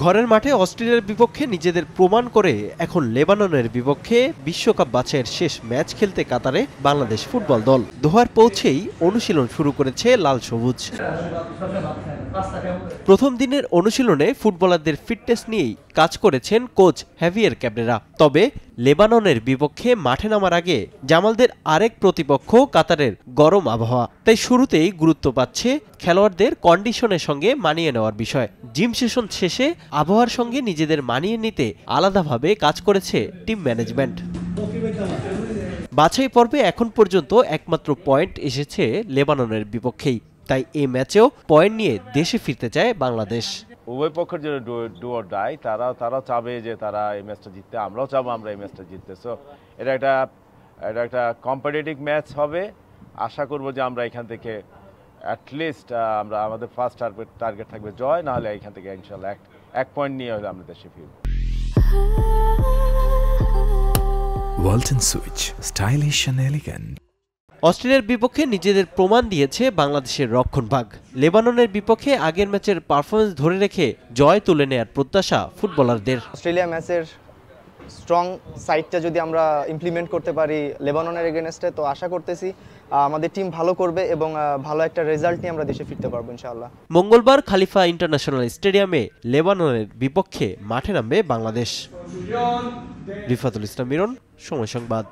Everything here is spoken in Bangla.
ঘরের মাঠে অস্ট্রেলিয়ার বিপক্ষে নিজেদের প্রমাণ করে এখন লেবাননের বিপক্ষে বিশ্বকাপ বাছাইয়ের শেষ ম্যাচ খেলতে কাতারে বাংলাদেশ ফুটবল দল। দোহার পৌঁছেই অনুশীলন শুরু করেছে লাল সবুজ। প্রথম দিনের অনুশীলনে ফুটবলারদের ফিটনেস নিয়েই কাজ করেছেন কোচ হ্যাভিয়ের ক্যাবরেরা। তবে লেবাননের বিপক্ষে মাঠে নামার আগে জামালদের আরেক প্রতিপক্ষ কাতারের গরম আবহাওয়া, তাই শুরুতেই গুরুত্ব পাচ্ছে খেলোয়াড়দের কন্ডিশনের সঙ্গে মানিয়ে নেওয়ার বিষয়। জিম সেশন শেষে আবহাওয়ার সঙ্গে নিজেদের মানিয়ে নিতে আলাদাভাবে কাজ করেছে টিম ম্যানেজমেন্ট। বাছাই পর্বে এখন পর্যন্ত একমাত্র পয়েন্ট এসেছে লেবাননের বিপক্ষেই, তাই এই ম্যাচেও পয়েন্ট নিয়ে দেশে ফিরতে চায় বাংলাদেশ। উভয় পক্ষের জন্য ডু অর ডাই, তারাও চাবে যে তারা এই ম্যাচটা জিততে, আমরাও চাবো আমরা এই ম্যাচটা জিততে। সো এটা একটা কম্পিটিটিভ ম্যাচ হবে। আশা করব যে আমরা এখান থেকে অ্যাটলিস্ট আমরা আমাদের ফার্স্ট টার্গেট থাকবে জয়, নাহলে এখান থেকে ইনশাল্লাহ এক পয়েন্ট নিয়ে হলে আমরা দেশে ফিরব। Walton switch, stylish and elegant. অস্ট্রেলিয়ার বিপক্ষে নিজেদের প্রমাণ দিয়েছে বাংলাদেশের রক্ষণভাগ। লেবাননের বিপক্ষে আগের ম্যাচের পারফরমেন্স ধরে রেখে জয় তুলে নেয়ার প্রত্যাশা ফুটবলারদের। অস্ট্রেলিয়া ম্যাচের স্ট্রং সাইডটা যদি আমরা ইমপ্লিমেন্ট করতে পারি লেবাননের এগেনস্টে, তো আশা করতেছি আমাদের টিম ভালো করবে এবং ভালো একটা রেজাল্ট নিয়ে আমরা দেশে ফিরতে পারবো ইনশাআল্লাহ। মঙ্গলবার খালিফা ইন্টারন্যাশনাল স্টেডিয়ামে লেবাননের বিপক্ষে মাঠে নামবে বাংলাদেশ। রিফাতুল ইসলাম মিরন, সময় সংবাদ।